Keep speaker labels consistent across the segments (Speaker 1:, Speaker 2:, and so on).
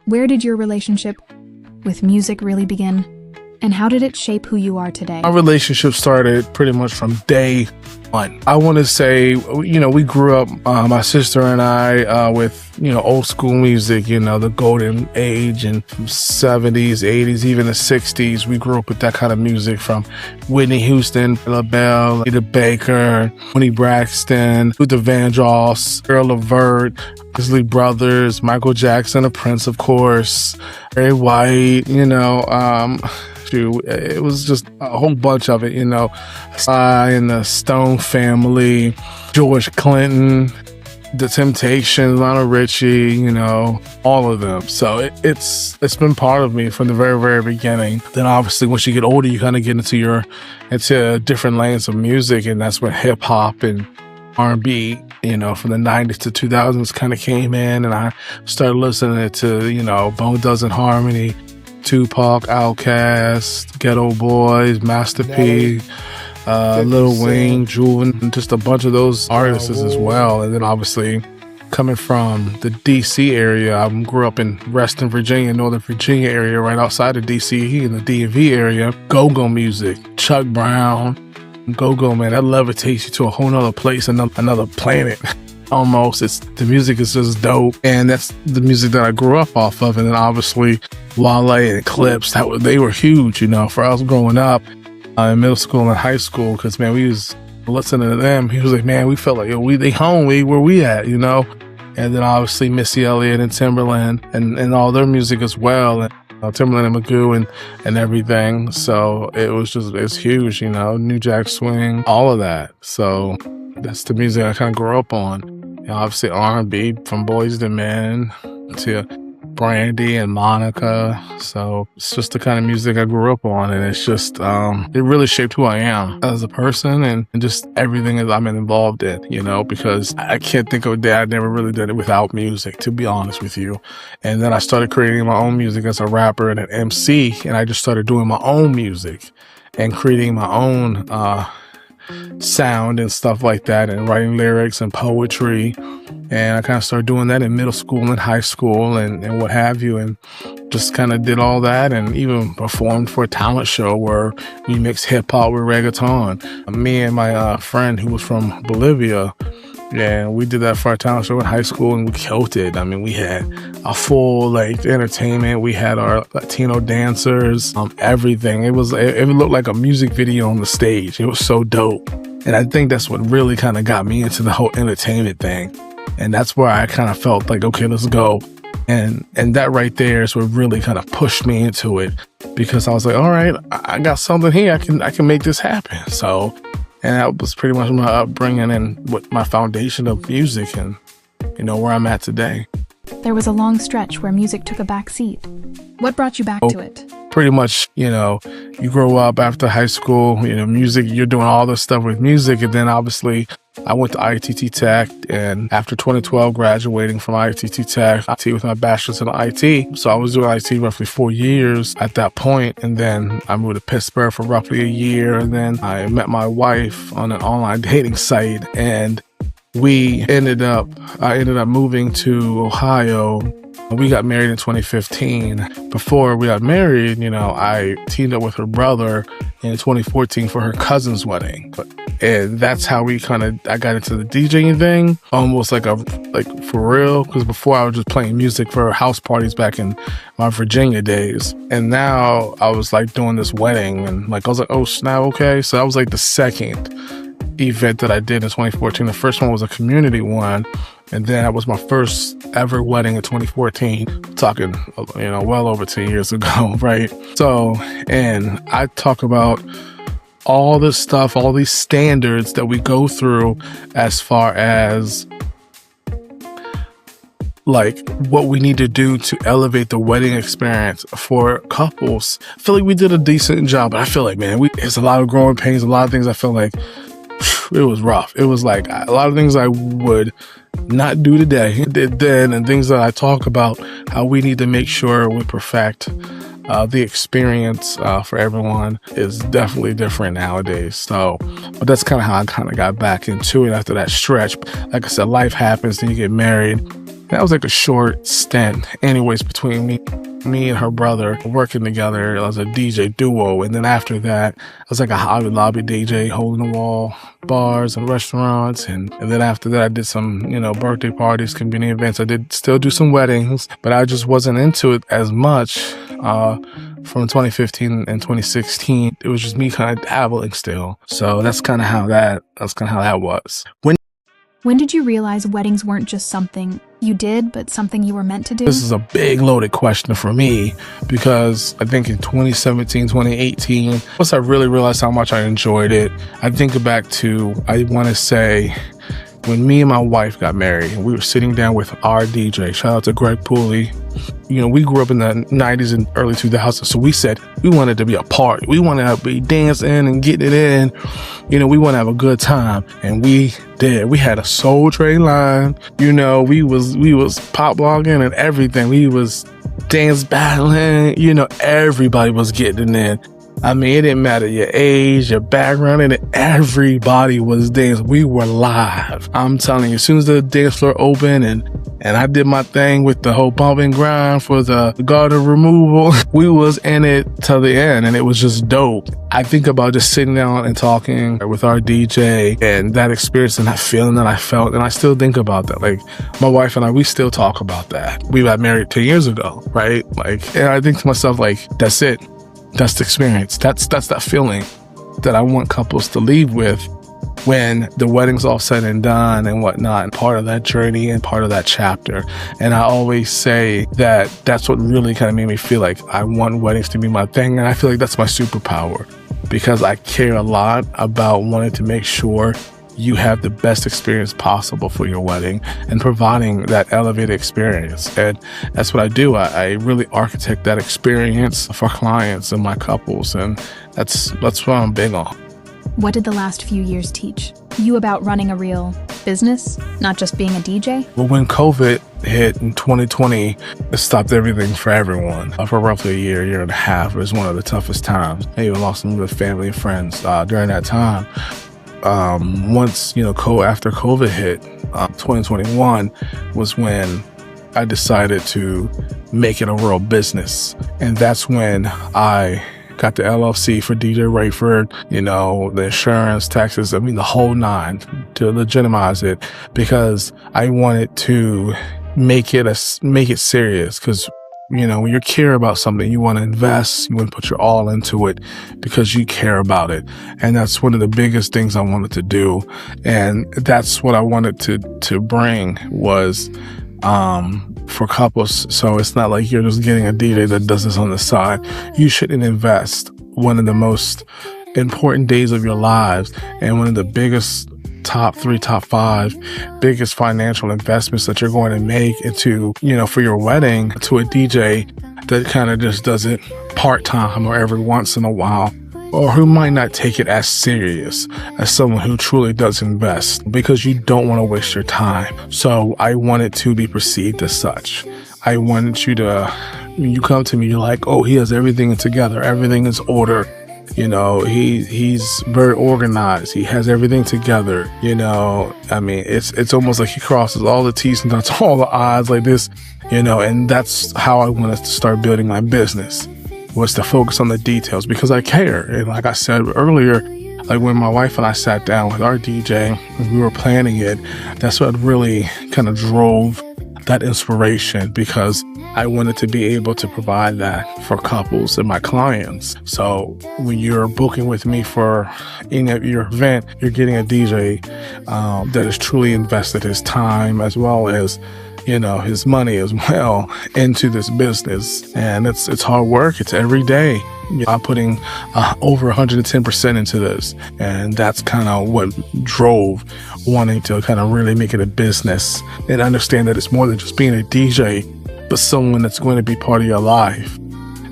Speaker 1: Where did your relationship with music really begin? And how did it shape who you are today?
Speaker 2: Our relationship started pretty much from day one. I want to say, we grew up, my sister and I, with, old school music, the golden age and 70s, 80s, even the 60s. We grew up with that kind of music from Whitney Houston, LaBelle, Anita Baker, Toni Braxton, Luther Vandross, Earl Levert, Isley Brothers, Michael Jackson, the Prince, of course, Barry White, it was just a whole bunch of it, and the Stone Family, George Clinton, The Temptations, Lionel Richie, all of them. So it's been part of me from the very, very beginning. Then obviously once you get older, you kind of get into different lanes of music, and that's when hip hop and R&B, from the 90s to 2000s kind of came in, and I started listening to, Bone Thugs and Harmony, Tupac, Outkast, Ghetto Boys, Master P, Lil Wayne, Juven, and just a bunch of those artists as well. And then obviously coming from the DC area, I grew up in Reston, Virginia, Northern Virginia area, right outside of DC, in the DMV area. Go-go music, Chuck Brown, go-go, man, that levitates you to a whole nother place, another planet. Almost. The music is just dope, and that's the music that I grew up off of. And then obviously Wale and Eclipse, they were huge, for us growing up in middle school and high school, because man, we was listening to them. He was like, man, we felt like they home, where we at, And then obviously Missy Elliott and Timberland and all their music as well, and Timberland and Magoo and everything. So it's huge, New Jack Swing, all of that. So that's the music I kind of grew up on. Obviously R&B from Boyz II Men to Brandy and Monica. So it's just the kind of music I grew up on, and it's just it really shaped who I am as a person, and just everything that I'm involved in, because I can't think of a day I never really did it without music, to be honest with you. And then I started creating my own music as a rapper and an MC, and I just started doing my own music and creating my own sound and stuff like that, and writing lyrics and poetry. And I kind of started doing that in middle school and high school and what have you, and just kind of did all that, and even performed for a talent show where we mixed hip hop with reggaeton. Me and my friend who was from Bolivia, and we did that for our talent show in high school, and we killed it. I mean, we had a full entertainment. We had our Latino dancers, everything. It looked like a music video on the stage. It was so dope. And I think that's what really kind of got me into the whole entertainment thing. And that's where I kind of felt like, okay, let's go. And that right there is what really kind of pushed me into it, because I was like, all right, I got something here. I can make this happen. So, and that was pretty much my upbringing and what my foundation of music, and where I'm at today.
Speaker 1: There was a long stretch where music took a back seat. What brought you back to it?
Speaker 2: Pretty much, you grow up after high school, music, you're doing all this stuff with music. And then obviously I went to ITT Tech, and after 2012, graduating from ITT Tech, with my bachelor's in IT. So I was doing IT roughly 4 years at that point. And then I moved to Pittsburgh for roughly a year. And then I met my wife on an online dating site, and I ended up moving to Ohio. We got married in 2015. Before we got married, I teamed up with her brother in 2014 for her cousin's wedding. And that's how I got into the DJing thing, almost like for real. Because before I was just playing music for house parties back in my Virginia days. And now I was doing this wedding, and I was like, oh snap, okay. So that was the second event that I did in 2014. The first one was a community one, and then that was my first ever wedding in 2014. Talking, well over 10 years ago, right? So, and I talk about all this stuff, all these standards that we go through as far as what we need to do to elevate the wedding experience for couples. I feel like we did a decent job, but I feel like, man, it's a lot of growing pains, a lot of things I feel like it was rough. It was a lot of things I would not do today, did then, and things that I talk about, how we need to make sure we perfect the experience for everyone is definitely different nowadays. So, but that's kind of how I got back into it after that stretch. Like I said, life happens, then you get married, That was like a short stint anyways between me and her brother working together as a DJ duo. And then after that, I was like a Hobby Lobby DJ, holding the wall bars and restaurants. And then after that, I did some, birthday parties, community events. I did still do some weddings, but I just wasn't into it as much. From 2015 and 2016, it was just me kind of dabbling still. So that's kind of how that was.
Speaker 1: When did you realize weddings weren't just something you did, but something you were meant to do?
Speaker 2: This is a big loaded question for me, because I think in 2017, 2018, once I really realized how much I enjoyed it, I think back to, I want to say, when me and my wife got married, and we were sitting down with our DJ, shout out to Greg Pooley. We grew up in the 90s and early 2000s, so we said we wanted to be a party. We wanted to be dancing and getting it in. We want to have a good time, and we did. We had a Soul Train line. We was pop blogging and everything. We was dance battling. Everybody was getting in. I mean, it didn't matter your age, your background, and everybody was dancing. We were live. I'm telling you, as soon as the dance floor opened and I did my thing with the whole bump and grind for the garter removal, we was in it till the end, and it was just dope. I think about just sitting down and talking with our DJ and that experience and that feeling that I felt, and I still think about that. Like, my wife and I, we still talk about that. We got married 10 years ago, right? And I think to myself, that's it. That's the experience. That's that feeling that I want couples to leave with when the wedding's all said and done and whatnot, and part of that journey and part of that chapter. And I always say that that's what really kind of made me feel like I want weddings to be my thing. And I feel like that's my superpower, because I care a lot about wanting to make sure you have the best experience possible for your wedding and providing that elevated experience. And that's what I do. I really architect that experience for clients and my couples. And that's what I'm big on.
Speaker 1: What did the last few years teach you about running a real business, not just being a DJ?
Speaker 2: Well, when COVID hit in 2020, it stopped everything for everyone. For roughly a year and a half, it was one of the toughest times. I even lost some good family and friends during that time. Once, after COVID hit, 2021 was when I decided to make it a real business. And that's when I got the LLC for DJ Rayford, the insurance, taxes, the whole nine, to legitimize it, because I wanted to make it serious. Because when you care about something, you want to invest, you want to put your all into it because you care about it. And that's one of the biggest things I wanted to do. And that's what I wanted to bring was, for couples. So it's not like you're just getting a DJ that does this on the side. You shouldn't invest one of the most important days of your lives and one of the biggest top 3, top 5 biggest financial investments that you're going to make into, for your wedding, to a DJ that kind of just does it part-time or every once in a while, or who might not take it as serious as someone who truly does invest, because you don't want to waste your time. So I want it to be perceived as such. I wanted you to, when you come to me, you're like, oh, he has everything together. Everything is ordered. He's very organized. He has everything together. It's almost like he crosses all the T's and dots all the I's like this, and that's how I wanted to start building my business, was to focus on the details, because I care. And like I said earlier, like when my wife and I sat down with our DJ and we were planning it, that's what really kind of drove that inspiration, because I wanted to be able to provide that for couples and my clients. So when you're booking with me for any of your event, you're getting a DJ that has truly invested his time as well as his money as well into this business. And it's hard work. It's every day. I'm putting over 110% into this. And that's kind of what drove wanting to kind of really make it a business and understand that it's more than just being a DJ, but someone that's going to be part of your life,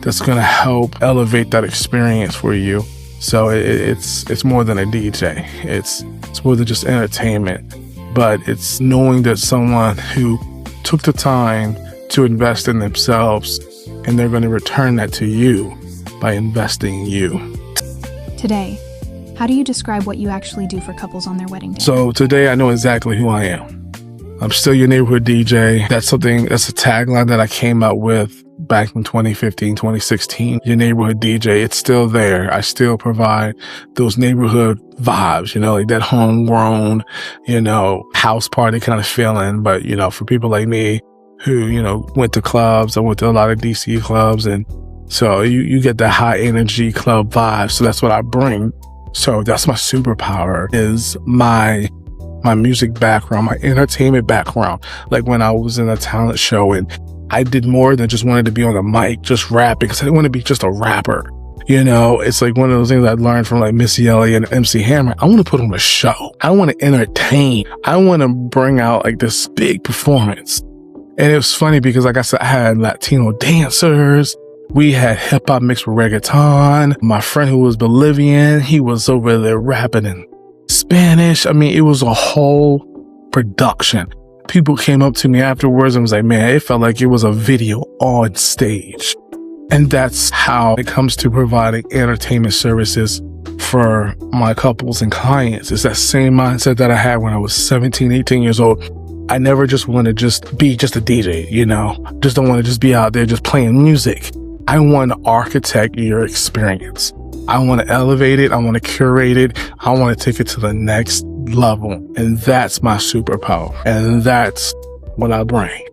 Speaker 2: that's going to help elevate that experience for you. So it's more than a DJ. It's more than just entertainment, but it's knowing that someone who took the time to invest in themselves, and they're going to return that to you by investing in you.
Speaker 1: Today, how do you describe what you actually do for couples on their wedding day?
Speaker 2: So today I know exactly who I am. I'm still your neighborhood DJ. That's a tagline that I came up with back in 2015, 2016. Your neighborhood DJ, it's still there. I still provide those neighborhood vibes, like that homegrown, house party kind of feeling. But, for people like me who, went to clubs, I went to a lot of DC clubs, and so you get that high energy club vibe. So that's what I bring. So that's my superpower, is my music background, my entertainment background. Like when I was in a talent show and I did more than just wanted to be on the mic, just rapping, because I didn't want to be just a rapper. It's like one of those things I learned from like Missy Elliott and MC Hammer. I want to put on a show. I want to entertain. I want to bring out like this big performance. And it was funny because, like I said, I had Latino dancers. We had hip hop mixed with reggaeton. My friend who was Bolivian, he was over there rapping in Spanish. I mean, it was a whole production. People came up to me afterwards and was like, man, it felt like it was a video on stage. And that's how it comes to providing entertainment services for my couples and clients. It's that same mindset that I had when I was 17, 18 years old. I never just want to just be just a DJ, just don't want to just be out there just playing music. I want to architect your experience. I want to elevate it. I want to curate it. I want to take it to the next level. And that's my superpower. And that's what I bring.